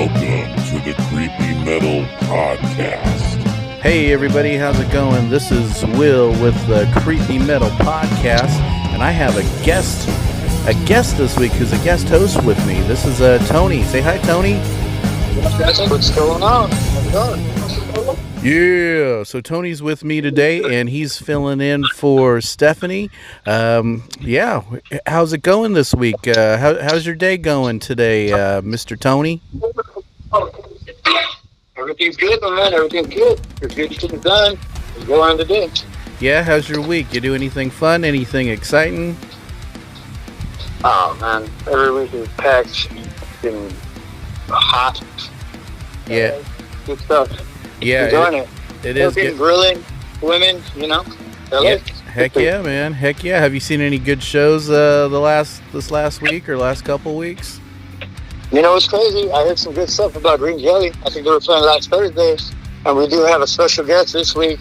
Welcome to the Creepy Metal Podcast. Hey everybody, how's it going? This is Will with the Creepy Metal Podcast, and I have a guest this week who's a guest host with me. This is Tony. Say hi, Tony. What's going on? How's it going? Yeah, so Tony's with me today, and he's filling in for Stephanie. Yeah, how's it going this week? How's your day going today, Mr. Tony? Everything's good, my man. Everything's good. There's good things done. Let's go on today. Yeah, how's your week? You do anything fun? Anything exciting? Oh, man. Every week is packed and hot. Yeah. Good stuff. Yeah, enjoying it. It is good. Grilling, women, you know. Yeah. Heck yeah, man. Heck yeah. Have you seen any good shows this last week or last couple weeks? You know, it's crazy. I heard some good stuff about Green Jelly. I think they were playing last Thursday. And we do have a special guest this week,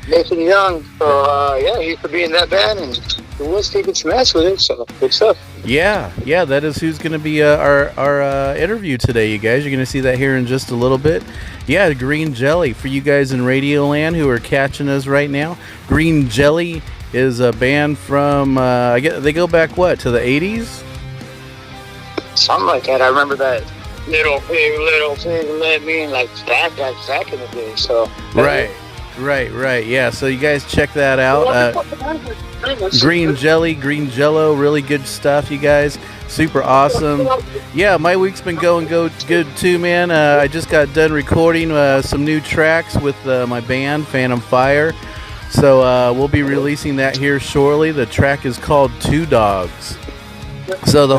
Nathan Young. So, yeah, he could be in that band, and he was taking some ass with it. So, good stuff. Yeah, that is who's going to be our interview today, you guys. You're going to see that here in just a little bit. Yeah, Green Jelly. For you guys in Radio Land who are catching us right now, Green Jelly is a band from, I guess they go back, what, to the 80s? Something like that. I remember that little pig, let me in, like back in the day. So Right. Yeah, so you guys check that out. Green Jelly, Green Jello, really good stuff, you guys. Super awesome. Yeah, my week's been going good too, man. I just got done recording some new tracks with my band, Phantom Fire. So we'll be releasing that here shortly. The track is called Two Dogs. So the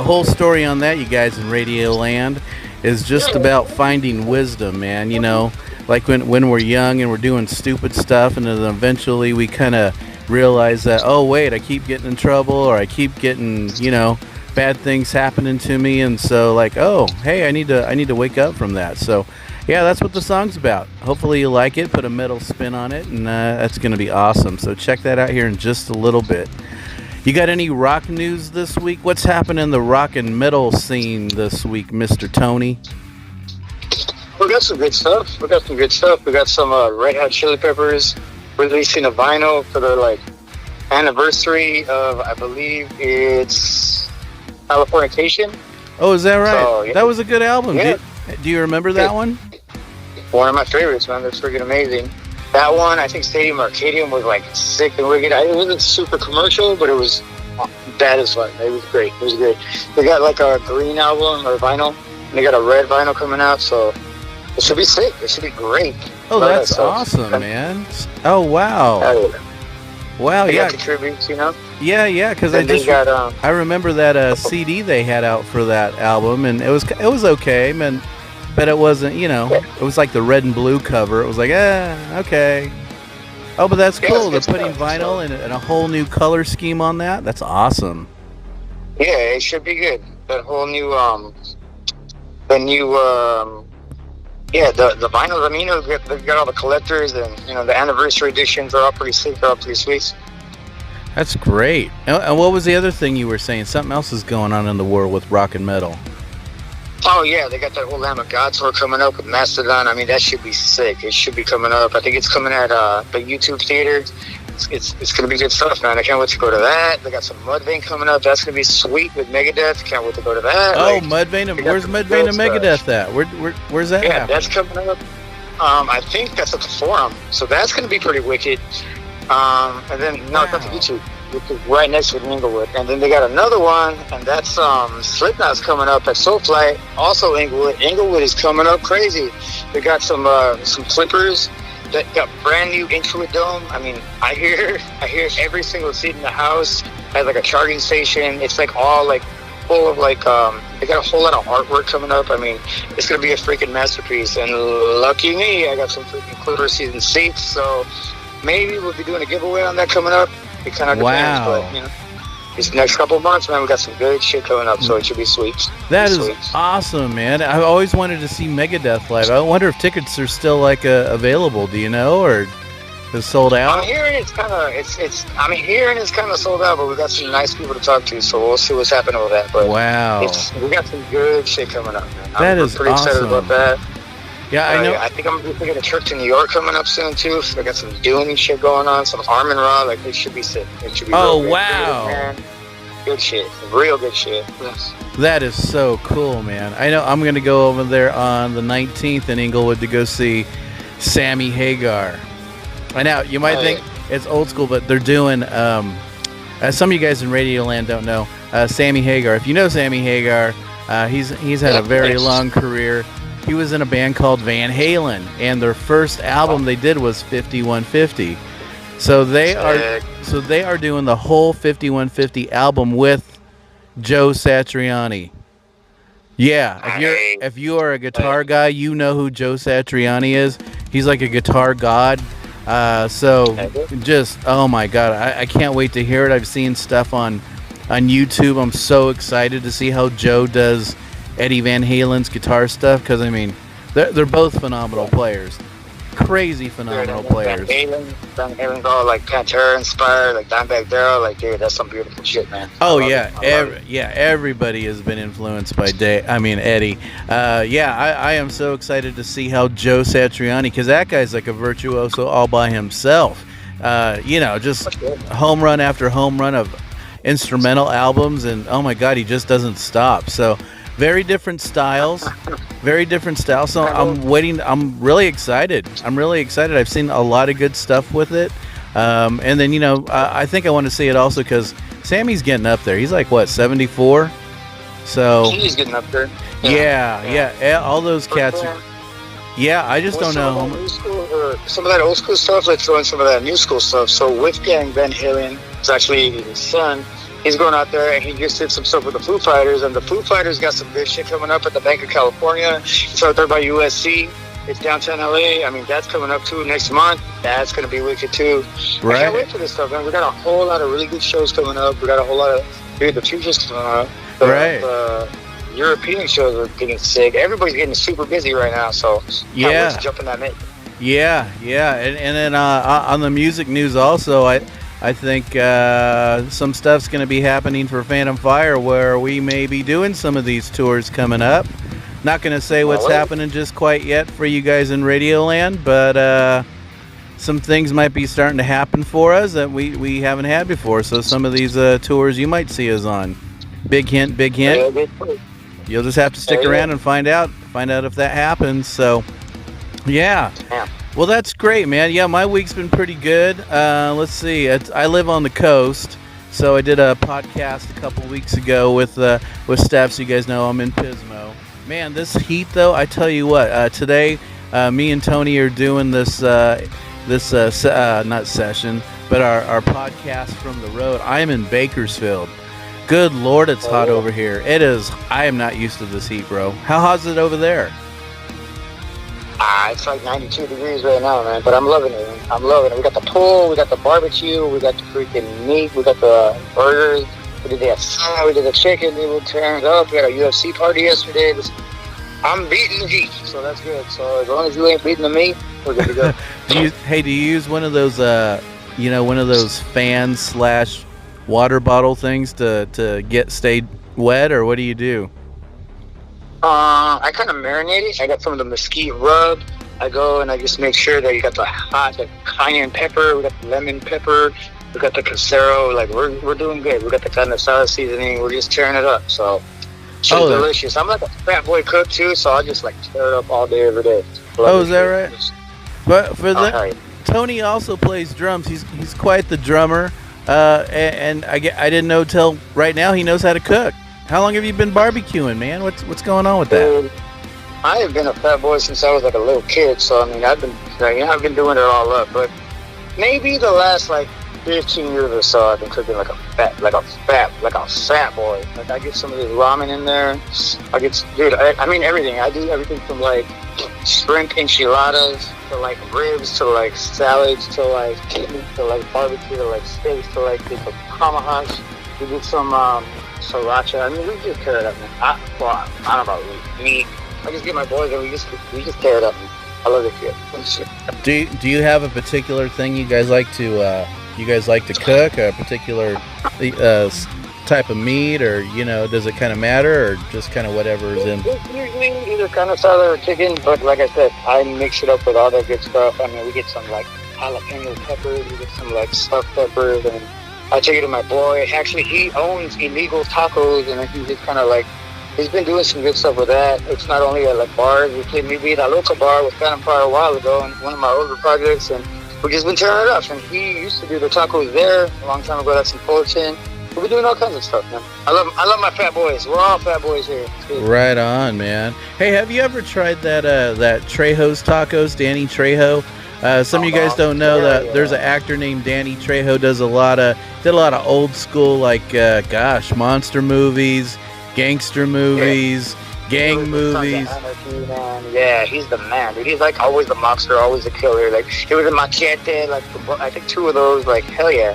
whole story on that, you guys in Radio Land, is just about finding wisdom, man. You know, like when we're young and we're doing stupid stuff, and then eventually we kind of realize that, oh wait, I keep getting in trouble, or I keep getting, you know, bad things happening to me, and so like, oh hey, I need to wake up from that. So yeah, that's what the song's about. Hopefully you like it, put a metal spin on it, and that's gonna be awesome. So check that out here in just a little bit. You got any rock news this week? What's happening in the rock and metal scene this week, Mr. Tony? we got some good stuff. We got some Red Hot Chili Peppers releasing a vinyl for their like anniversary of, I believe it's Californication. Oh, is that right? So, yeah. That was a good album. Yeah. Do you remember that one? One of my favorites, man. That's freaking amazing. That one, I think Stadium Arcadium was like sick and wicked. It wasn't super commercial, but it was bad as fuck. It was great. It was great. They got like a green album or vinyl, and they got a red vinyl coming out, so it should be sick. It should be great. Oh, that's awesome, man. Oh, wow. Wow, they yeah. got the tributes, you know? Yeah, because I remember that CD they had out for that album, and it was okay, man. But it wasn't, you know, it was like the red and blue cover. It was like, okay. Oh, but that's cool. They're putting vinyl and a whole new color scheme on that. That's awesome. Yeah, it should be good. That whole new, the vinyl. I mean, they've got all the collectors, and you know, the anniversary editions are all pretty sick. They're all pretty sweet. That's great. And what was the other thing you were saying? Something else is going on in the world with rock and metal. Oh yeah, they got that whole Lamb of God tour coming up with Mastodon. I mean, that should be sick. It should be coming up. I think it's coming at the YouTube Theater. It's gonna be good stuff, man. I can't wait to go to that. They got some Mudvayne coming up. That's gonna be sweet with Megadeth. Can't wait to go to that. Oh, Mudvayne. Where's Mudvayne and Megadeth at? Where's that? Yeah, that's coming up. I think that's at the Forum. So that's gonna be pretty wicked. And then it's at the YouTube, which is right next to Inglewood. And then they got another one, and that's Slipknot's coming up at Soulfly, also Inglewood. Inglewood is coming up crazy. They got some flippers that got brand new Intuit Dome. I mean, I hear every single seat in the house has like a charging station. It's like all like full of like they got a whole lot of artwork coming up. I mean, it's gonna be a freaking masterpiece. And lucky me, I got some freaking Clipper season seats. So maybe we'll be doing a giveaway on that coming up. It kind of depends, but you know, these next couple of months, man, we got some good shit coming up, so it should be sweet. That is awesome, man. I've always wanted to see Megadeth live. I wonder if tickets are still like available. Do you know, or It's sold out. I'm hearing it's kind of sold out, but we got some nice people to talk to, so we'll see what's happening with that. But wow, we got some good shit coming up, man. I'm pretty excited about that. Yeah, I know. I think I'm taking a trip to New York coming up soon too. So I got some Dune shit going on, some Arm and Raw. Like it should be sick. It should be. Oh real wow. Good shit. Real good shit. Yes. That is so cool, man. I know I'm going to go over there on the 19th in Inglewood to go see Sammy Hagar. I know you might think it's old school, but they're doing, as some of you guys in Radioland don't know, Sammy Hagar. If you know Sammy Hagar, he's had a very long career. He was in a band called Van Halen, and their first album they did was 5150. So they are doing the whole 5150 album with Joe Satriani. Yeah, if you are a guitar guy, you know who Joe Satriani is. He's like a guitar god. So just, oh my God, I can't wait to hear it. I've seen stuff on YouTube. I'm so excited to see how Joe does Eddie Van Halen's guitar stuff, because I mean, they're both phenomenal players. Crazy phenomenal players. Van Halen all like Pantera inspired, like Dimebag Darrell, like dude, that's some beautiful shit, man. Oh yeah, everybody has been influenced by Eddie. I am so excited to see how Joe Satriani, because that guy's like a virtuoso all by himself. Just home run after home run of instrumental albums, and oh my God, he just doesn't stop. So very different styles. So I'm waiting. I'm really excited. I've seen a lot of good stuff with it. And then, I think I want to see it also because Sammy's getting up there. He's like, what, 74? So he's getting up there. Yeah. All those cats. Yeah, I just don't know. Some of that old school stuff, let's throw in some of that new school stuff. So Wolfgang Van Halen is actually his son. He's going out there and he just did some stuff with the Foo Fighters, and the Foo Fighters got some good shit coming up at the Bank of California. It's out there by USC. It's downtown LA. I mean, that's coming up too next month. That's going to be wicked too. Right. I can't wait for this stuff, man. We got a whole lot of really good shows coming up. We got a whole lot of the Future's coming up. The European shows are getting sick. Everybody's getting super busy right now, so can't wait to jump in that mix. Yeah. And then on the music news also, I think some stuff's going to be happening for Phantom Fire where we may be doing some of these tours coming up. Not going to say what's happening just quite yet for you guys in Radioland, but some things might be starting to happen for us that we haven't had before. So some of these tours you might see us on. Big hint. You'll just have to stick around and find out if that happens. So, yeah. Well, that's great, man. Yeah, my week's been pretty good. Let's see. I live on the coast, so I did a podcast a couple weeks ago with Steph. So you guys know I'm in Pismo. Man, this heat, though, I tell you what. Today, me and Tony are doing this not session, but our podcast from the road. I am in Bakersfield. Good Lord, it's hot over here. It is. I am not used to this heat, bro. How hot is it over there? It's like 92 degrees right now, man, but I'm loving it. We got the pool, we got the barbecue, we got the freaking meat, we got the burgers, we did the salad, we did the chicken, we turned up, we had a UFC party yesterday. I'm beating the heat, so that's good. So as long as you ain't beating the meat, we're good to go. Do you use one of those, one of those fans / water bottle things to stay wet, or what do you do? I kind of marinate it. I got some of the mesquite rub. I go and I just make sure that you got the cayenne pepper, we got the lemon pepper, we got the casero. Like we're doing good. We got the kind of salad seasoning. We're just tearing it up. So it's delicious. I'm like a fat boy cook too, so I just like tear it up all day, every day. Is that right? But Tony also plays drums. He's quite the drummer. And I didn't know till right now he knows how to cook. How long have you been barbecuing, man? What's going on with that? I have been a fat boy since I was like a little kid, so I mean I've been doing it all up. But maybe the last like 15 years or so, I've been cooking like a fat boy. Like I get some of this ramen in there. I mean everything. I do everything from like shrimp enchiladas to like ribs to like salads to like chicken to like barbecue to like steaks to like some tomahawks. We did some sriracha. I mean, we just tear it up, man. I don't know about meat. I just get my boys and we just tear it up. I love the kid. Do you have a particular thing you guys like to cook? A particular type of meat, or does it kind of matter, or just kind of whatever is in? Usually either kind of salad or chicken, but like I said, I mix it up with all that good stuff. I mean, we get some like jalapeno peppers, we get some like stuffed peppers, and I take it to my boy. Actually, he owns illegal tacos, and he just kind of like, he's been doing some good stuff with that. It's not only at like bars. We played maybe at a local bar with Phantom Fire a while ago in one of my older projects, and we've just been tearing it up. And he used to do the tacos there a long time ago. That's in Fullerton. We're doing all kinds of stuff, man. I love my fat boys. We're all fat boys here. Right on, man. Hey, have you ever tried that Trejo's tacos, Danny Trejo? Some of you guys don't know that there's an actor named Danny Trejo. Did a lot of old school, like monster movies, gangster movies, gang movies. Yeah, he's the man, dude. He's like always the monster, always the killer. Like he was in Machete, like I think 2 of those. Like hell yeah.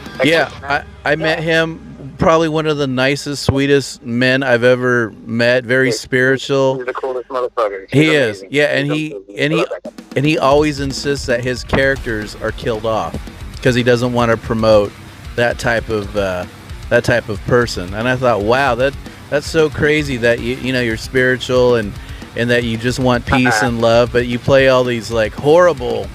I met him. Probably one of the nicest, sweetest men I've ever met. Very spiritual. He's the coolest motherfucker. He is, yeah, and he always insists that his characters are killed off because he doesn't want to promote that type of person. And I thought, wow, that's so crazy that you're spiritual and that you just want peace and love, but you play all these like horrible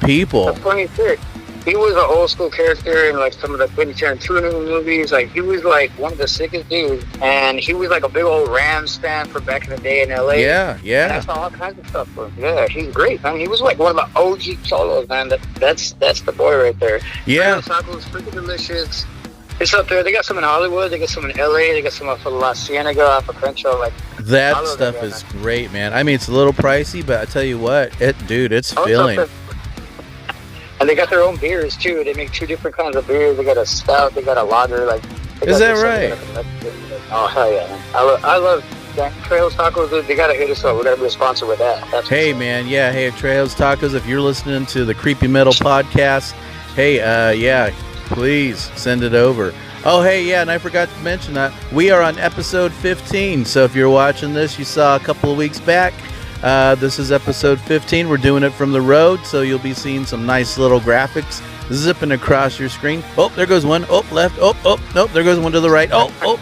people. That's funny shit. He was an old school character in like some of the Quentin Tarantino movies. Like he was like one of the sickest dudes, and he was like a big old Rams fan from back in the day in LA. Yeah. And I saw all kinds of stuff for him. Yeah, he's great, man. He was like one of the OG cholos, man. That's the boy right there. Yeah. Tacos, freaking delicious. It's up there. They got some in Hollywood. They got some in LA. They got some off of La Cienega, off of Crenshaw. Like that stuff is great, man. I mean, it's a little pricey, but I tell you what, it's filling. And they got their own beers too. They make 2 different kinds of beers. They got a stout. They got a lager. Like, is that right? Oh hell yeah! I love Trejo's Tacos. Dude. They gotta hit us up. We gotta be a sponsor with that. Hey man, yeah. Hey, Trejo's Tacos. If you're listening to the Creepy Metal Podcast, hey, please send it over. Oh, hey, yeah, and I forgot to mention that we are on episode 15. So if you're watching this, you saw a couple of weeks back. This is episode 15. We're doing it from the road, so you'll be seeing some nice little graphics zipping across your screen. Oh, there goes one. Oh, left. Oh, nope. There goes one to the right. Oh.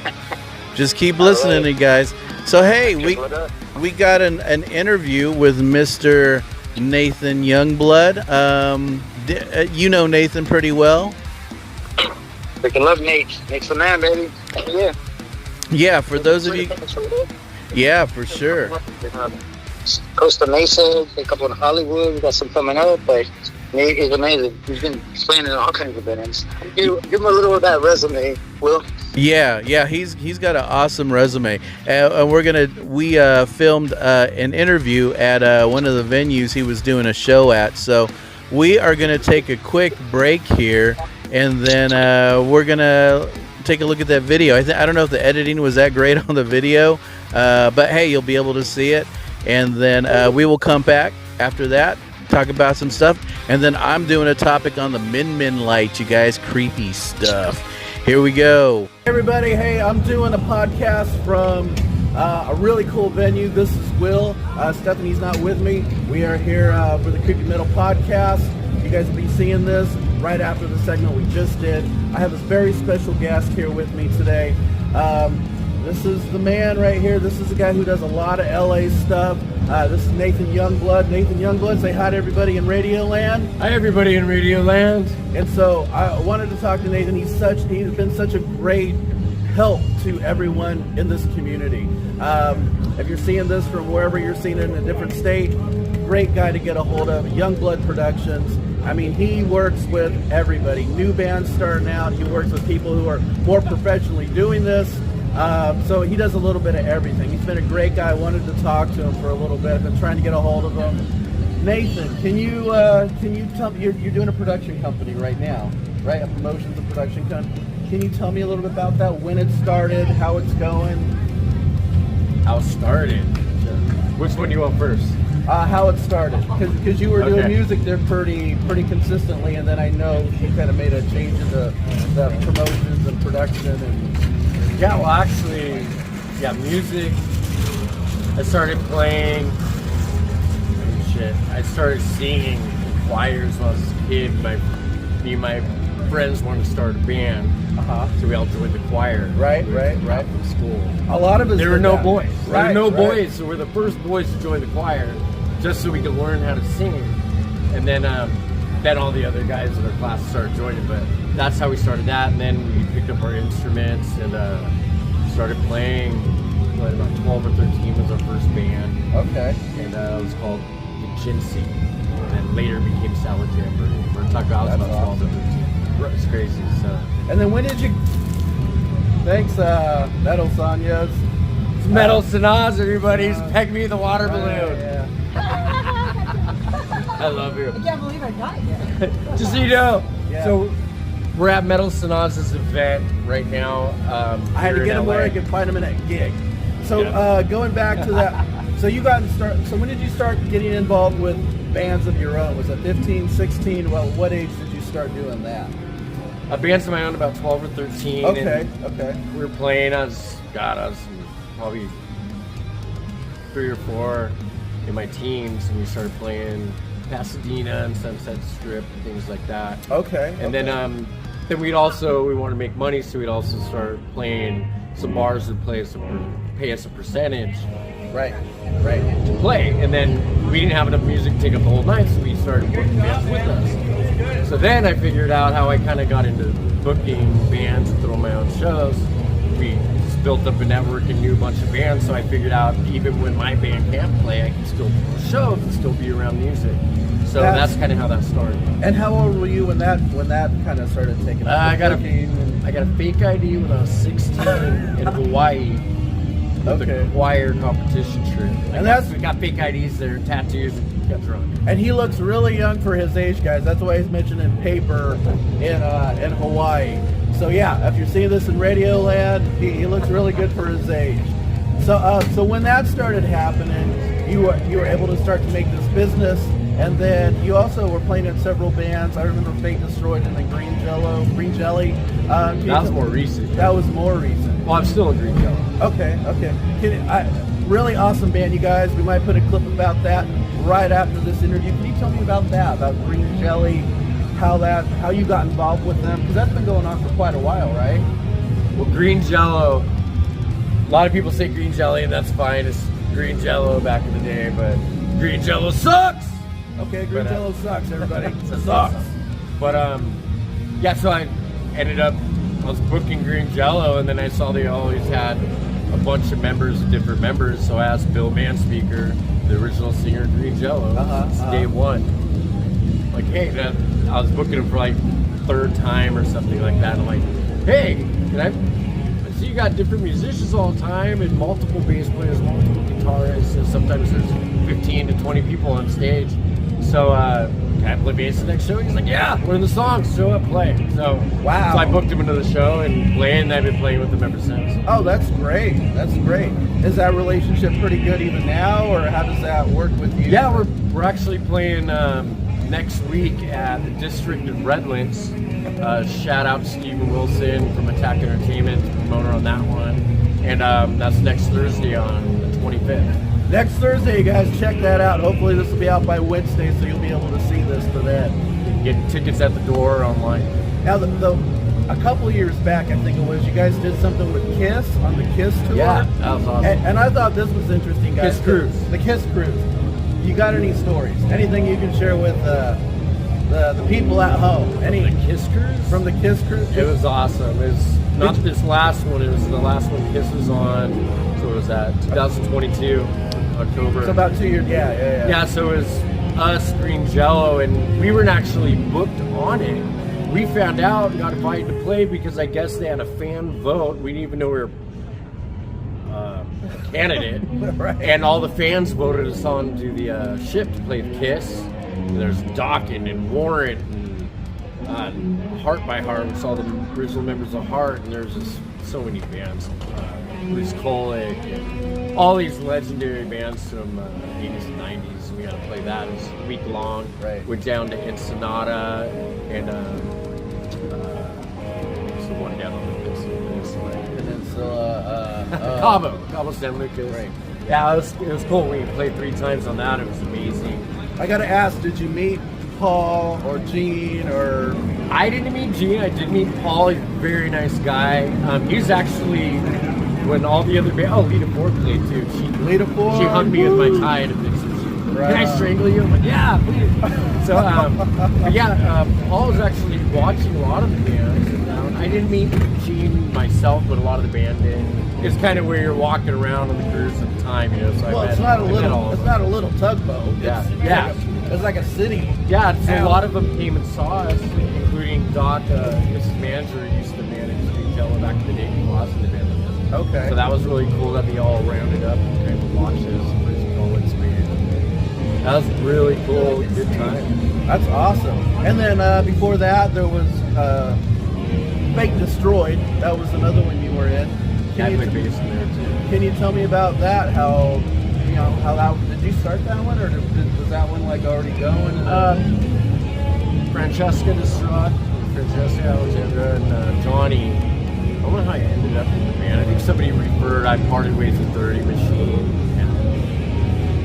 Just keep listening, you guys. So, hey, we got an interview with Mr. Nathan Youngblood. You know Nathan pretty well. Freaking love Nate. Nate's the man, baby. Yeah. Yeah, for those of you. Yeah, for sure. Costa Mesa, a couple in Hollywood. We got some coming up, but Nate is amazing. He's been playing in all kinds of bands. Give him a little of that resume, Will. Yeah, he's got an awesome resume, and we filmed an interview at one of the venues he was doing a show at. So we are gonna take a quick break here, and then we're gonna take a look at that video. I don't know if the editing was that great on the video, but hey, you'll be able to see it. And then we will come back after that, talk about some stuff. And then I'm doing a topic on the Min light, you guys. Creepy stuff. Here we go. Hey everybody, hey, I'm doing a podcast from a really cool venue. This is Will. Stephanie's not with me. We are here for the Creepy Metal Podcast. You guys will be seeing this right after the segment we just did. I have this very special guest here with me today. This is the man right here. This is the guy who does a lot of LA stuff. This is Nathan Youngblood. Nathan Youngblood, say hi to everybody in Radio Land. Hi, everybody in Radio Land. And so I wanted to talk to Nathan. He's been such a great help to everyone in this community. If you're seeing this from wherever you're seeing it in a different state, great guy to get a hold of. Youngblood Productions. I mean, he works with everybody. New bands starting out. He works with people who are more professionally doing this. So he does a little bit of everything. He's been a great guy. I wanted to talk to him for a little bit. I've been trying to get a hold of him. Nathan, can you tell me, you're doing a production company right now, right? A promotions and production company. Can you tell me a little bit about that? When it started, how it's going? How it started? Which one do you want first? How it started, because you were doing music there pretty consistently, and then I know you kind of made a change in the promotions and production and. Yeah, well, actually, music. I started playing. shit. I started singing in choirs when I was a kid. Me and my friends wanted to start a band, so we all joined the choir. Right. From school. A lot of us. There were no boys. Right, There were no boys, so we're the first boys to join the choir, just so we could learn how to sing. And then all the other guys in our class started joining. But that's how we started that. And then we picked up our instruments and started playing. Played about 12 or 13 was our first band. Okay. And it was called the Chintzy. And then later became Salad Jamboree. We're talking about That's about 12 or 13. It's crazy. So. And then when did you? Thanks, Metal Sanyas. Metal Sanaz, everybody's Peg Me the Water Balloon. Yeah. I love you. I can't believe I got it yet. Just so you know. Yeah. So we're at Metal Sanaz's event right now. I had to get him where I could find him in a gig. So going back to that, so you got started. So when did you start getting involved with bands of your own? Was it 15, 16? Well, what age did you start doing that? Bands of my own about 12 or 13. Okay. We were playing. I was probably 3 or 4 in my teens, and we started playing Pasadena and Sunset Strip and things like that. Okay. And then we wanted to make money, so we'd also start playing some bars that pay us a percentage. Right. To play. And then we didn't have enough music to take up the whole night, so we started booking bands with us. So then I figured out how I kind of got into booking bands and throwing my own shows. We just built up a network and knew a bunch of bands, so I figured out even when my band can't play, I can still do shows and still be around music. So that's kind of how that started. And how old were you when that kind of started taking off? I got a fake ID when I was 16 in Hawaii. With a choir competition trip. We got fake IDs there, tattoos, and got drunk. And he looks really young for his age, guys. That's why he's mentioned in paper in Hawaii. So yeah, if you're seeing this in Radio Land, he looks really good for his age. So when that started happening, you were able to start to make this business, and then you also were playing in several bands. I remember Fate Destroyed and the Green Jelly. That was more recent. That was more recent. Well, I'm still in Green Jelly. Okay. Really awesome band, you guys. We might put a clip about that right after this interview. Can you tell me about that, about Green Jelly, how you got involved with them? Because that's been going on for quite a while, right? Well, Green Jello, a lot of people say Green Jelly, and that's fine. It's Green Jello back in the day, but Green Jello sucks! Okay, Green Jello sucks, everybody. It sucks. But, so I was booking Green Jello, and then I saw they always had a bunch of different members, so I asked Bill Manspeaker, the original singer of Green Jello, since day one. Like, hey, I was booking him for like 3rd time or something like that. I'm like, hey, can I see you got different musicians all the time and multiple bass players, multiple guitarists, and sometimes there's 15 to 20 people on stage. So, can I play bass the next show? He's like, yeah, learn the songs, show up, play. So, wow. So I booked him into the show and played, and I've been playing with him ever since. Oh, that's great. That's great. Is that relationship pretty good even now, or how does that work with you? Yeah, we're actually playing next week at the District of Redlands. Shout out to Stephen Wilson from Attack Entertainment, promoter on that one. And that's next Thursday on the 25th. Next Thursday, you guys, check that out. Hopefully this will be out by Wednesday, so you'll be able to see this for that. You can get tickets at the door online. Now, a couple of years back, I think it was, you guys did something with Kiss on the Kiss tour. Yeah, that was awesome. And I thought this was interesting, guys. Kiss Cruise. The Kiss Cruise. You got any stories? Anything you can share with the people at home? The Kiss Cruise? From the Kiss Cruise? It was awesome. It was not this last one. It was the last one Kiss was on. So it was that 2022, October. It's about 2 years. Yeah. Yeah, so it was us, Green Jello, and we weren't actually booked on it. We found out and got invited to play because I guess they had a fan vote. We didn't even know we were a candidate. Right. And all the fans voted us on to the ship to play Kiss. And there's Dawkins and Warrant and Heart by Heart, which all the original members of Heart, and there's just so many bands. Bruce Kulick and all these legendary bands from the 80s and 90s. We got to play that. It was a week long. Right. We're down to Ensenada and what's the one down on the peninsula? Cabo San Lucas. Right. Yeah, it was cool. We played 3 times on that. It was amazing. I gotta ask, did you meet Paul or Gene or? I didn't meet Gene. I did meet Paul. He's a very nice guy. He's actually when all the other bands. Oh, Lita Ford played too. Lita Ford. She hugged me with my tie and fixed it. Right. Can I strangle you? I'm like, yeah, please. So, Paul was actually watching a lot of the bands. And, I didn't meet Gene myself, but a lot of the band did. It's kind of where you're walking around on the cruise of time, you know. So Well, I met, it's not a I met little. all of It's them. not a little tugboat. Yeah. It's, Yeah. It's like a city. Yeah, so a Town. lot of them came and saw us, including Doc, Mrs. Manager, who used to manage Green Jello back in the day. He lost in the band. Okay. So that was really cool that they all rounded up and kind of watched us. That was really cool. Good time. That's awesome. And then before that, there was Fake Destroyed. That was another one you were in. I played bass in there too. Can you tell me about that? How that did you start that one, or was that one like already going? Francesca Distraught, Francesca Alexandra, and Johnny. I don't know how I ended up in the band. I think somebody referred. I parted ways with 30 Machine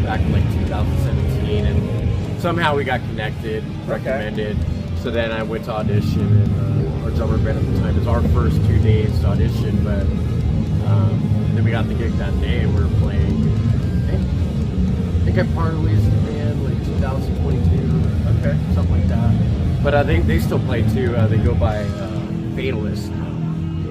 back in like 2017, and somehow we got connected, recommended. So then I went to audition, and our drummer band at the time, it was our first 2 days to audition, but then we got the gig that day and we were playing. I think I parted ways with the band like 2022, Okay. something like that. But I think they still play too. They go by Fatalist.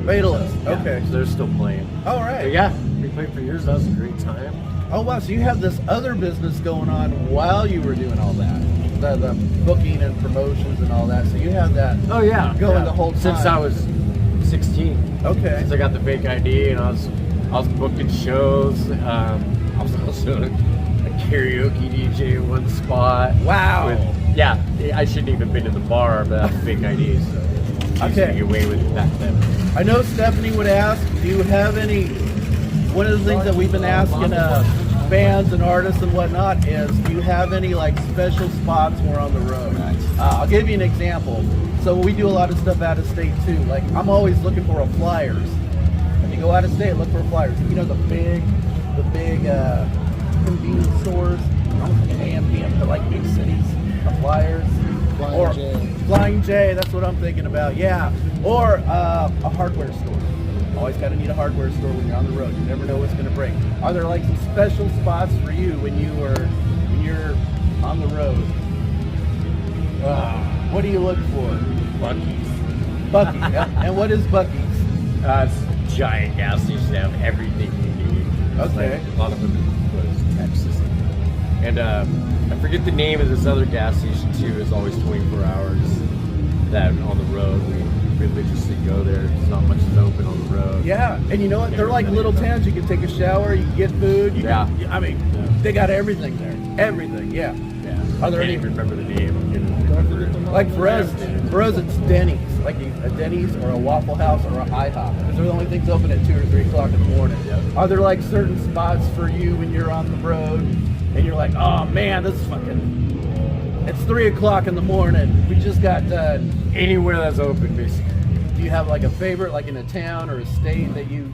Fatalist. Yeah, Okay. so they're still playing. All But right. yeah, we played for years. That was a great time. Oh wow. So you have this other business going on while you were doing all that, the booking and promotions and all that. So you had that. Oh yeah, Going the whole since time. I was 16. Okay. Since I got the fake ID and I was booking shows. I was also a karaoke DJ in one spot. Wow. Yeah, I shouldn't even been in the bar, but I have a fake ID, so I used to Okay. get away with it back then. I know Stephanie would ask, do you have any, one of the things that we've been asking bands and artists and whatnot is, do you have any like special spots when we're on the road? I'll give you an example. So we do a lot of stuff out of state too. Like I'm always looking for a flyers. When you go out of state, look for flyers. You know the big convenience stores, almost like an AM/PM for like big cities. Flyers. Flying J, that's what I'm thinking about. Yeah. Or a hardware store. Always got to need a hardware store when you're on the road. You never know what's going to break. Are there like some special spots for you when you're on the road? What do you look for? Buc-ee's. Buc-ee's. Yeah. And what is Buc-ee's? It's a giant gas station. They have everything you need. It's Okay. like a lot of them was Texas. And I forget the name of this other gas station too. It's always 24 hours. That on the road we religiously go there. There's not much is open on the road. Yeah. And you know what? They're like little towns. You can take a shower. You can get food. I mean, they got everything there. Everything. Yeah. Yeah. Are there I can't any- even remember the name. Like for us, it's Denny's, like a Denny's or a Waffle House or a IHOP. Because they're the only things open at 2 or 3 o'clock in the morning. Yep. Are there like certain spots for you when you're on the road and you're like, oh man, this is it's 3 o'clock in the morning. We just got done. Anywhere that's open, basically. Do you have like a favorite, like in a town or a state that you?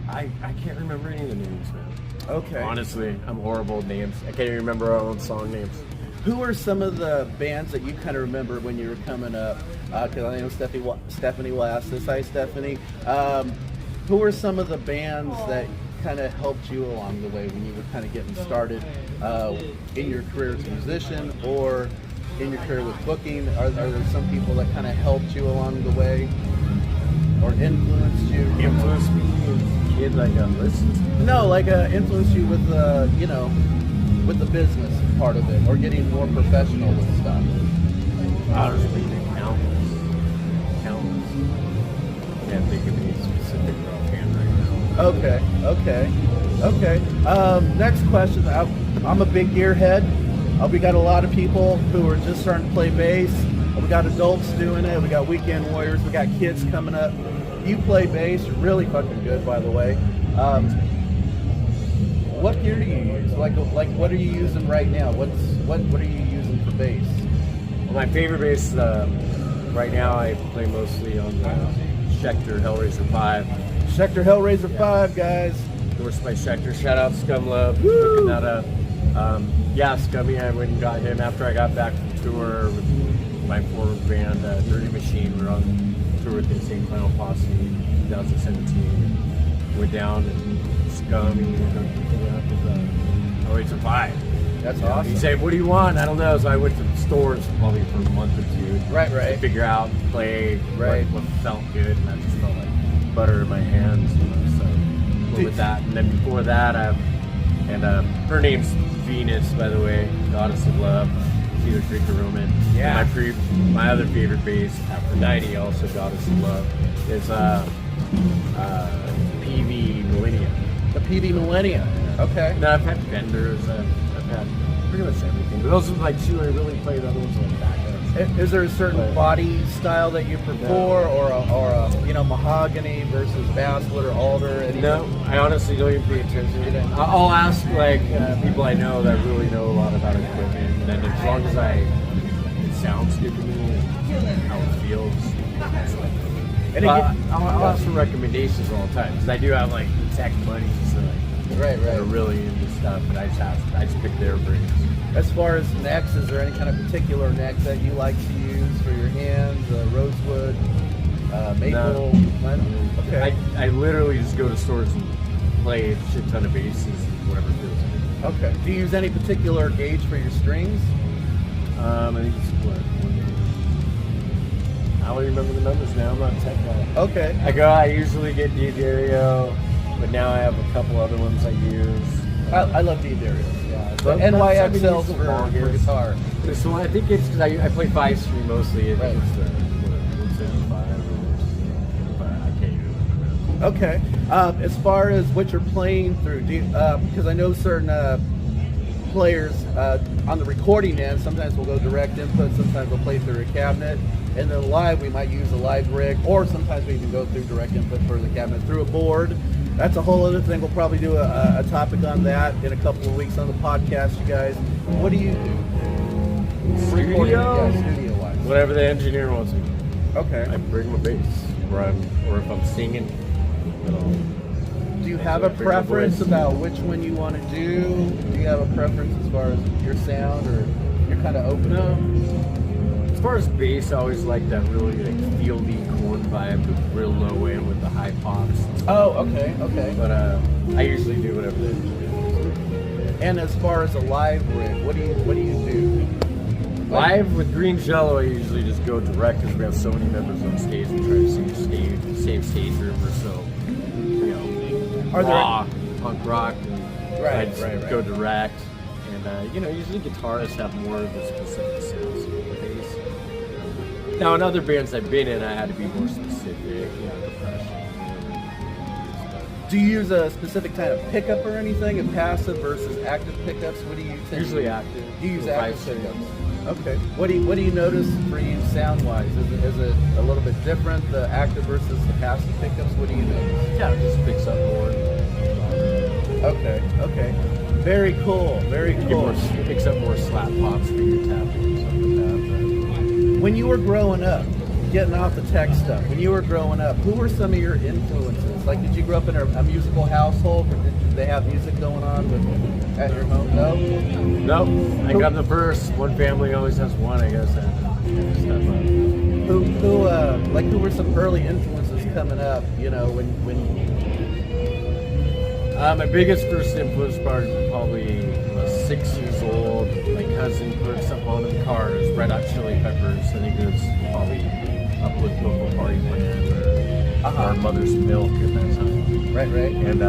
I can't remember any of the names, man. Okay. Honestly, I'm horrible with names. I can't even remember our own song names. Who are some of the bands that you kind of remember when you were coming up? Because I know Stephanie will ask this. Hi, Stephanie. Who are some of the bands that kind of helped you along the way when you were kind of getting started in your career as a musician or in your career with booking? Are there some people that kind of helped you along the way or influenced you? Influenced me as a kid, like listen to. No, like influenced you with with the business part of it, or getting more professional with stuff. I was thinking countless. Can't think of any specific offhand right now. Okay. Next question. I'm a big gearhead. We got a lot of people who are just starting to play bass. We got adults doing it. We got weekend warriors. We got kids coming up. You play bass. You're really fucking good, by the way. What gear do you use? Like what are you using right now? What are you using for bass? Well, my favorite bass right now, I play mostly on the Schecter Hellraiser 5. Schecter Hellraiser 5, guys. Endorsed by Schecter. Shout out Scum Love. Looking that up. Scummy, I went and got him after I got back from tour with my former band, Dirty Machine. We were on tour with the Insane Clown Posse in 2017. Went down and Scummy and hooked me up with Always Survive. That's He awesome. said, "What do you want?" I don't know. So I went to the stores probably for a month or two. Right. To figure out, play, Right. what felt good, and that just felt like butter in my hands. So went with that, and then before that, her name's Venus, by the way, goddess of love. She's a Greek-Roman. Yeah. And my other favorite bass, Aphrodite, also goddess of love, is PV Millennia. The PV Millennia. Okay. No, I've had vendors. I've had pretty much everything. But those are like two I really played. Other ones are like backups. Is there a certain body style that you prefer, or a mahogany versus basswood or alder? Anything? No, I honestly don't even pay attention. I'll ask like people I know that really know a lot about equipment, and then as long as it sounds good to me and how it feels, that's like. And I'll ask for recommendations all the time because I do have like tech buddies that are really into stuff, and I just pick their brains. As far as necks, is there any kind of particular neck that you like to use for your hands? Rosewood, maple, lemon? Okay. I literally just go to stores and play a shit ton of basses and whatever feels good. Okay. Do you use any particular gauge for your strings? I think it's what? I don't remember the numbers now. I'm not a tech guy. Okay. I usually get D'Addario, but now I have a couple other ones I use. I love D'Addario. Yeah. But NYXLs for guitar. So I think it's because I play 5-string mostly. I think it's the 175. But I can't even remember. Okay. As far as what you're playing through, because I know certain players on the recording end, sometimes we'll go direct input, sometimes we'll play through a cabinet, and then live we might use a live rig, or sometimes we even go through direct input for the cabinet through a board. That's a whole other thing. We'll probably do a topic on that in a couple of weeks on the podcast, you guys. What do you do? Studio-wise. Whatever the engineer wants me. Okay. I bring my bass, or if I'm singing, Do you have a preference about which one you want to do? Do you have a preference as far as your sound, or you're kind of open? No. As far as bass, I always like that really like fieldy corn vibe with real low end with the high pops. Oh, okay. But I usually do whatever they do. And as far as a live rig, what do you do? Live with Green Jello, I usually just go direct because we have so many members on stage. We try to save stage room or so. Rock, punk rock. I just go direct. And usually guitarists have more of a specific sounds with the bass. Now in other bands I've been in, I had to be more specific, compression. Do you use a specific kind of pickup or anything, a passive versus active pickups? What do you think? Usually active. You use active 5-string. pickups. Okay. What do you notice for you sound-wise? Is it a little bit different, the active versus the passive pickups? What do you notice? Yeah, it just picks up more. Okay. Very cool. Picks up more slap pops for your tapping and stuff like that. When you were growing up, getting off the tech stuff, when you were growing up, who were some of your influences? Like, did you grow up in a musical household, or did they have music going on at your home? No, I got the first. One family always has one, I guess. Who were some early influences coming up? When my biggest first influence probably was 6 years old. My cousin put something on in the car. It was Red Hot Chili Peppers. I think it was probably Uplift Local Party Plan or Mother's Milk at that time. Right. And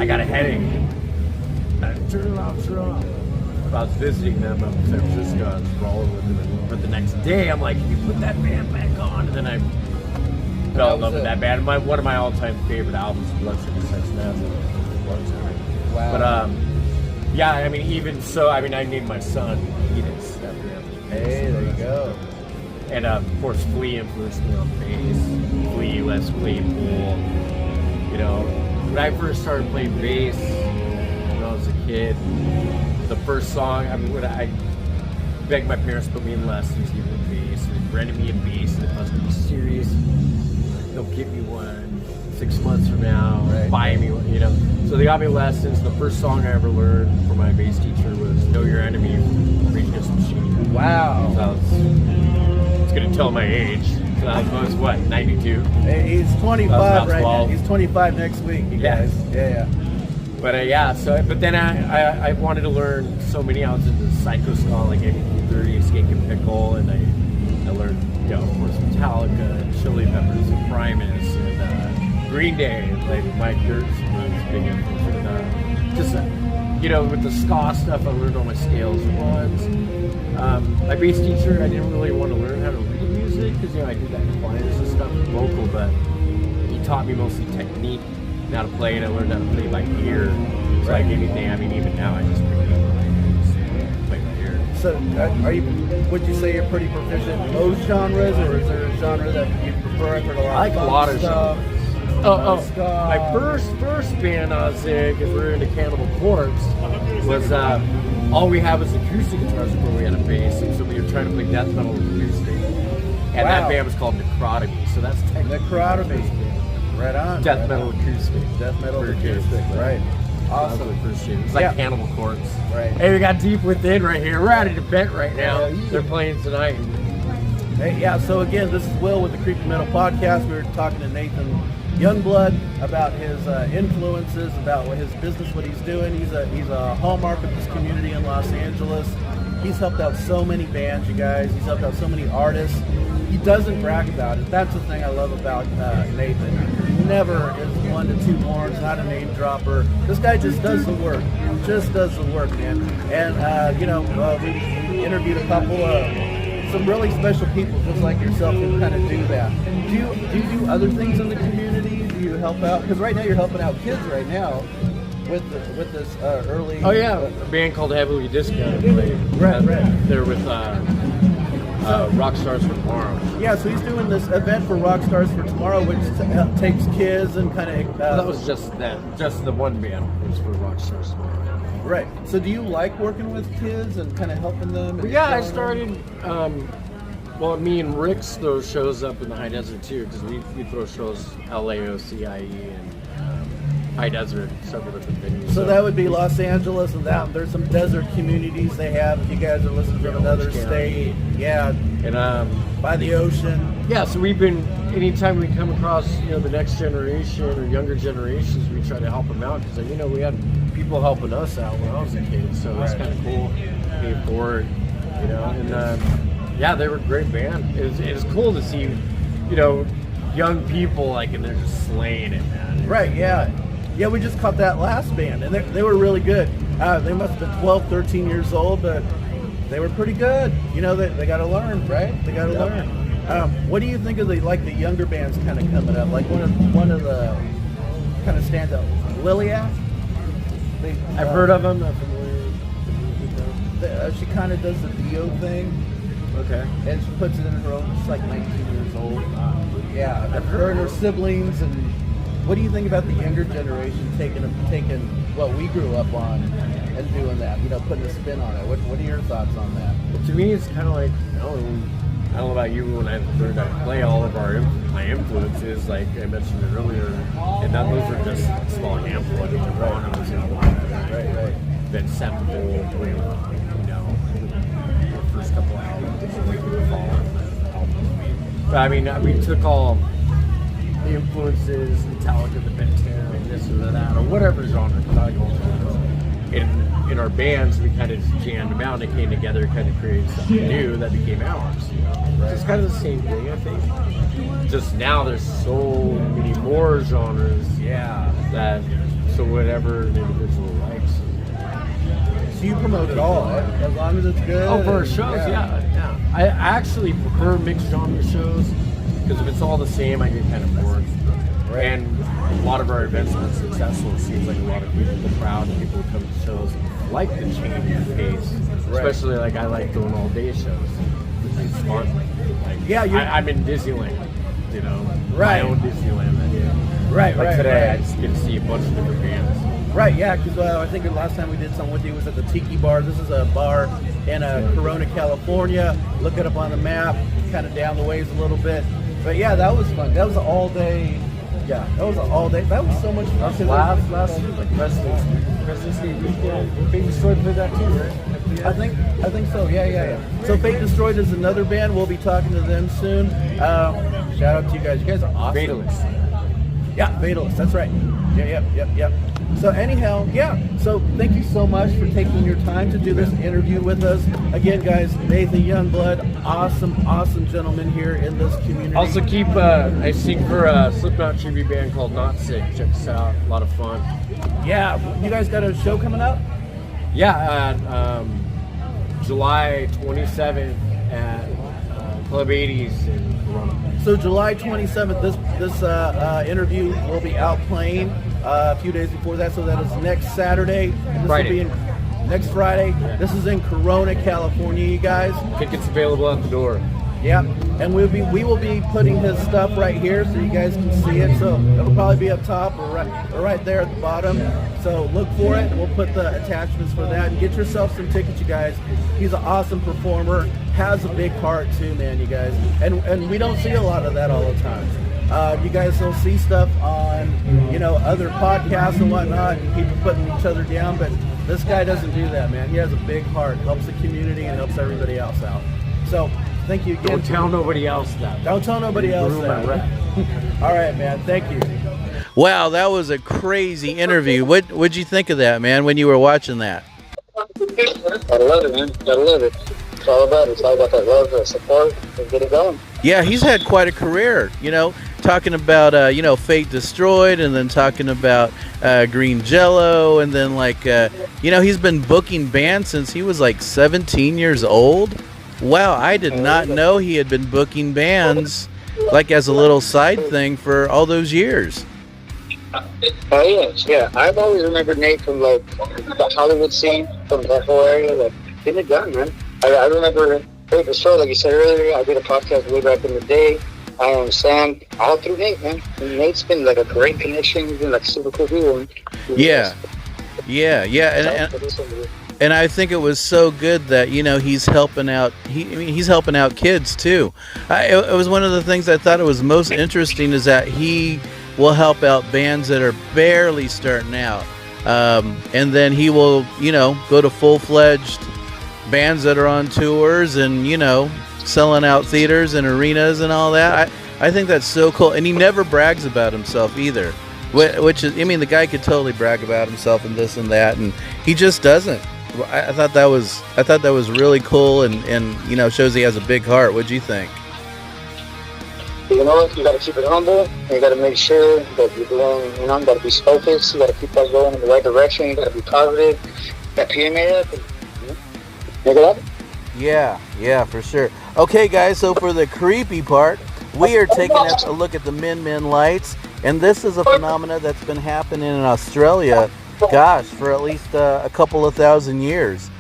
I got a headache. Turn it off. I was visiting them up in San Francisco. I was rolling with them. But the next day, I'm like, can you put that band back on? And then I fell in love with that band. One of my all-time favorite albums, Blood Sugar Sex Magic. Wow. But even so, I named my son Edith after him. Hey, there you go. And of course, Flea influenced me on bass. Flea, Les Claypool. When I first started playing bass when I was a kid, the first song, when I begged my parents to put me in lessons, give me a bass, and they rented me a bass, and if I was going to be serious, they'll give me one 6 months from now, buy me one, So So they got me lessons. The first song I ever learned from my bass teacher was "Know Your Enemy" from Rage Against the Machine. Wow. So it's going to tell my age. So that was what, 92? Hey, he's 25 right now. 12. He's 25 next week, you guys. Yeah. But but then I wanted to learn so many. I was into psycho ska, like 30, Skink and Pickle, and I learned, of course, Metallica, and Chili Peppers, and Primus, and Green Day. Like Mike Dirks was big influence. And, just with the ska stuff, I learned all my scales and runs. My bass teacher, I didn't really want to learn how to read music because I did that compliance and stuff with vocal, but he taught me mostly technique. How to play, and I learned how to play by ear. So like anything, even now I just pick it up and just play by ear. So, would you say you're pretty proficient in most genres, or is there a genre that you prefer? I like a lot of genres. My first band I was in, because we were into Cannibal Corpse, was all we had was acoustic guitars before we had a bass, and so we were trying to play death metal acoustic. And that band was called Necrotomy. So that's Necrotomy. Right on. Death metal acoustic. Death metal acoustic, right. Awesome. It's like Cannibal Corpse. Right. Hey, we got Deep Within right here. We're at an event right now. They're playing tonight. Hey, yeah, so again, this is Will with the Creepy Metal Podcast. We were talking to Nathan Youngblood about his influences, about his business, what he's doing. He's a hallmark of this community in Los Angeles. He's helped out so many bands, you guys. He's helped out so many artists. He doesn't brag about it. That's the thing I love about Nathan. He never is one to toot horns, not a name dropper. This guy just does the work. Just does the work, man. And, we interviewed a couple of some really special people just like yourself who kind of do that. Do you do other things in the community? Do you help out? Because right now you're helping out kids right now with this early... Oh, yeah. A band called Heavily Discounted. Right. They're with... Rock Stars for Tomorrow. Yeah, so he's doing this event for Rock Stars for Tomorrow, which takes kids and kind of... that was just the one band was for Rock Stars Tomorrow. Right. So do you like working with kids and kind of helping them? Well, yeah, I started... me and Rick's throw shows up in the High Desert, too, because we throw shows LAOCIE and High Desert, several different venues. So that would be Los Angeles, and there's some desert communities they have. If you guys are listening from another state, yeah, and by the ocean. Yeah, so we've been, anytime we come across the next generation or younger generations, we try to help them out because we had people helping us out when I was a kid, so it's kind of cool. Pay forward, and they were a great band. It was cool to see, young people and they're just slaying it, man. Right, yeah. Yeah, we just caught that last band, and they were really good. They must have been 12, 13 years old, but they were pretty good. They got to learn, right? They got to learn. What do you think of the younger bands kind of coming up? Like one of the kind of stands out, Liliac. I've heard of them. I'm familiar. She kind of does the Dio thing. Okay. And she puts it in her own. She's like 19 years old. Yeah, her and her siblings. And what do you think about the younger generation taking what we grew up on and doing that? Putting a spin on it. What are your thoughts on that? Well, to me, it's kind of like I don't know about you. When I learned how to play, all of my influences, like I mentioned it earlier, and those are just small handful. I mean, Nirvana was in one. Right. Then Sepultura, the first couple albums, the Fall album. But I mean, we took all the influences, Metallica, the Pantera, this or that, or whatever genre, in our bands, we kind of just jammed them out and it came together, kind of created something new that became ours. Right. It's kind of the same thing, I think. Just now there's so many more genres, so whatever an individual likes. So you promote it all, as long as it's good. Oh, for shows, yeah. I actually prefer mixed genre shows because if it's all the same, I get kind of bored. Right. And a lot of our events have been successful. It seems like a lot of people, the crowd, and people who come to shows like the change in pace. Right. Especially I like doing all day shows. It's fun. I'm in Disneyland, Right. My own Disneyland. Right. Today, I just get to see a bunch of different bands. Right, yeah, because I think the last time we did something with you was at the Tiki Bar. This is a bar in Corona, California. Look it up on the map, kind of down the ways a little bit. But yeah, that was fun. That was an all-day Yeah, that was an all day. That was so much fun. That was last week, like President's Day weekend. Fate Destroyed played that too, right? I think so. Yeah. So Fate Destroyed is another band. We'll be talking to them soon. Shout out to you guys. You guys are awesome. Fatalist. Yeah, Fatalist. That's right. Yep. So anyhow, yeah. So thank you so much for taking your time to do this interview with us. Again, guys, Nathan Youngblood, awesome gentleman here in this community. Also keep, I sing for a Slipknot tribute band called Not Sick. Check us out. A lot of fun. Yeah, you guys got a show coming up? Yeah, July 27th at Club 80s in Corona. So July 27th, this interview will be out playing a few days before that, so that is next Saturday. And this Friday. will be next Friday. Yeah. This is in Corona, California, you guys. Tickets available at the door. Yeah, and we will be putting his stuff right here so you guys can see it. So it'll probably be up top or right there at the bottom. So look for it, and we'll put the attachments for that. And get yourself some tickets, you guys. He's an awesome performer, has a big heart too, man, you guys. And we don't see a lot of that all the time. You guys will see stuff on, other podcasts and whatnot, and people putting each other down, but this guy doesn't do that, man. He has a big heart, helps the community, and helps everybody else out. So thank you again. Don't tell nobody else that. Don't tell nobody else that. All right, man. Thank you. Wow, that was a crazy interview. What'd you think of that, man, when you were watching that? I love it, man. I love it. It's all about it. It's all about that love, the support, and get it going. Yeah, he's had quite a career, talking about, Fate Destroyed, and then talking about Green Jello, and then, he's been booking bands since he was, 17 years old. Wow, I did not know he had been booking bands, as a little side thing for all those years. Oh, yes, yeah. I've always remembered Nate from, the Hollywood scene, from that whole area, getting it done, man. I remember Fate Destroyed, like you said earlier. I did a podcast way back in the day. I understand all through Nate, man. And Nate's been a great connection. He's been super cool people. Yeah. And I think it was so good that he's helping out. He's helping out kids too. It was one of the things I thought it was most interesting is that he will help out bands that are barely starting out, and then he will go to full-fledged bands that are on tours and selling out theaters and arenas and all that. I think that's so cool, and he never brags about himself either, which is, the guy could totally brag about himself and this and that, and he just doesn't. I thought that was really cool, and shows he has a big heart. What'd you think? You got to keep it humble, and you got to make sure that you're doing, you got to be focused, you got to keep that going in the right direction, you got to be positive, that PMA up, and make it up. Yeah, for sure. Okay, guys, so for the creepy part, we are taking a look at the Min lights, and this is a phenomena that's been happening in Australia, for at least a couple of thousand years.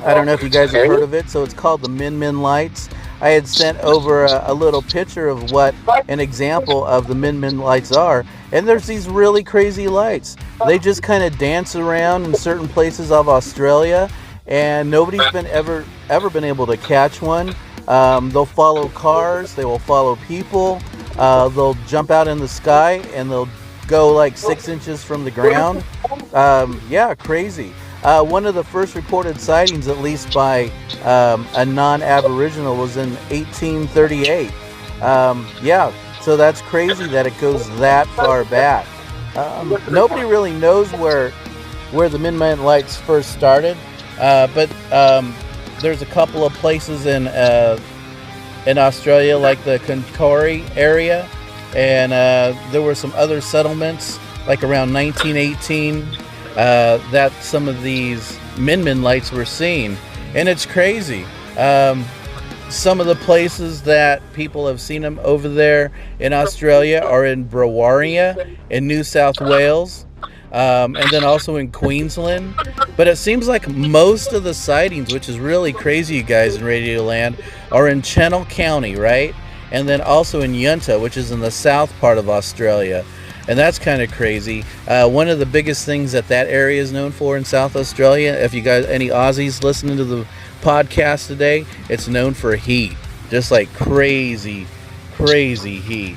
I don't know if you guys have heard of it, so it's called the Min lights. I had sent over a little picture of what an example of the Min lights are, and there's these really crazy lights. They just kind of dance around in certain places of Australia, and nobody's been ever been able to catch one. They'll follow cars, they will follow people, they'll jump out in the sky, and they'll go 6 inches from the ground. Crazy. One of the first reported sightings, at least by a non-Aboriginal, was in 1838. So that's crazy that it goes that far back. Nobody really knows where the Min lights first started, but there's a couple of places in Australia, like the Konkori area, and there were some other settlements, around 1918. That some of these Min lights were seen, and it's crazy. Some of the places that people have seen them over there in Australia are in Brewaria in New South Wales, and then also in Queensland. But it seems like most of the sightings, which is really crazy, you guys in Radio Land, are in Channel County, right? And then also in Yunta, which is in the south part of Australia. And that's kind of crazy. One of the biggest things that area is known for in South Australia, if you guys, any Aussies listening to the podcast today, it's known for heat. Just crazy heat.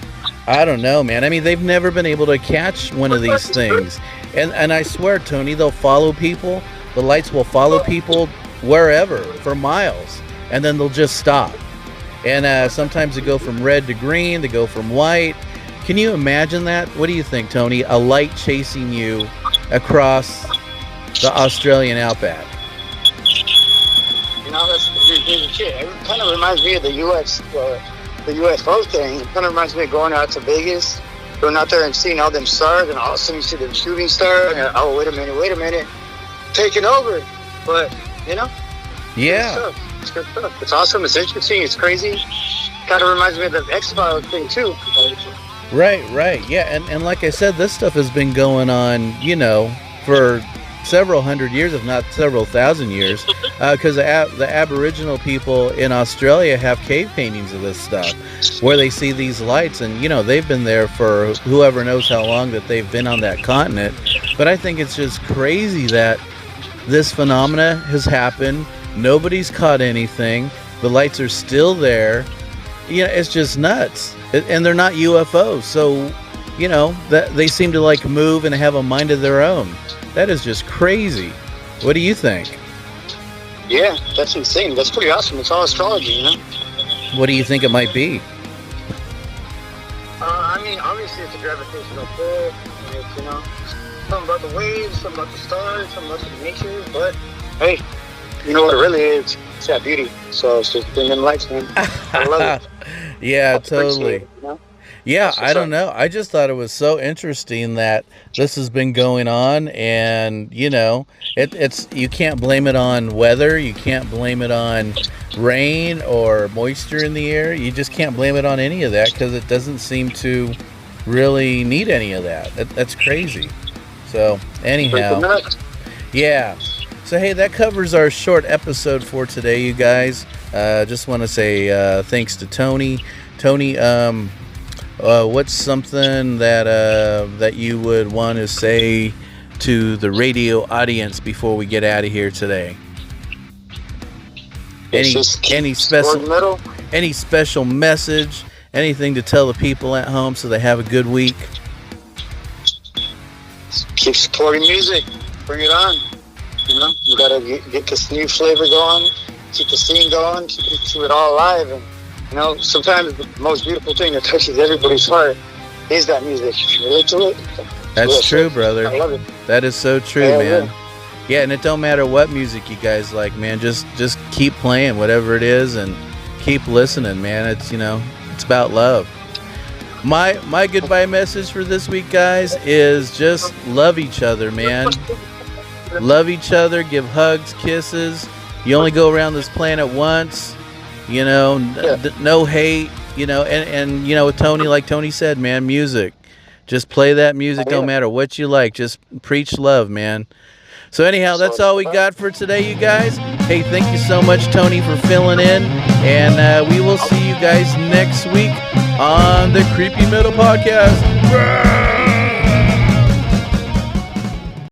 I don't know, man. I mean, they've never been able to catch one of these things. And I swear, Tony, they'll follow people. The lights will follow people wherever for miles. And then they'll just stop. And sometimes they go from red to green. They go from white. Can you imagine that? What do you think, Tony? A light chasing you across the Australian outback. You know, that's the shit. It kind of reminds me of the UFO thing. It kind of reminds me of going out to Vegas, going out there and seeing all them stars, and all of a sudden you see the shooting star, and oh, wait a minute, taking over. But, you know, Yeah. it's good stuff. It's awesome. It's interesting. It's crazy. Kind of reminds me of the X-Files thing, too. Right. Yeah, and like I said, this stuff has been going on, you know, for several hundred years, if not several thousand years, because the Aboriginal people in Australia have cave paintings of this stuff, where they see these lights, and, you know, they've been there for whoever knows how long that they've been on that continent. But I think it's just crazy that this phenomena has happened. Nobody's caught anything. The lights are still there. You know, it's just nuts. And they're not UFOs, so, you know, that they seem to like move and have a mind of their own. That is just crazy. What do you think? Yeah, that's insane. That's pretty awesome. It's all astrology, you know? What do you think it might be? I mean, obviously it's a gravitational pull. And it's, you know, something about the waves, something about the stars, something about the nature. But, hey, you know what it really is? It's that beauty. So it's just bringing lights, man. I love it. Yeah, totally. It, you know? Yeah, I don't know. I just thought it was so interesting that this has been going on, and, you know, it's you can't blame it on weather, you can't blame it on rain or moisture in the air. You just can't blame it on any of that, because it doesn't seem to really need any of that. That's crazy. So anyhow, yeah. So hey, that covers our short episode for today, you guys. Just want to say thanks to Tony. Tony, what's something that you would want to say to the radio audience before we get out of here today? Any special message? Anything to tell the people at home so they have a good week? Keep supporting music. Bring it on. You know, you gotta get this new flavor going. Keep the scene going. Keep it all alive. And, you know, sometimes the most beautiful thing that touches everybody's heart is that music. You relate to it? That's true, brother. I love it. That is so true, man. Yeah, and it don't matter what music you guys like, man. Just keep playing whatever it is and keep listening, man. It's, you know, it's about love. My goodbye message for this week, guys, is just love each other, man. Love each other. Give hugs, kisses. You only go around this planet once. You know, no hate. You know, and you know, with Tony, like Tony said, man, music. Just play that music. Don't matter what you like. Just preach love, man. So anyhow, that's all we got for today, you guys. Hey, thank you so much, Tony, for filling in. And we will see you guys next week on the Creepy Metal Podcast.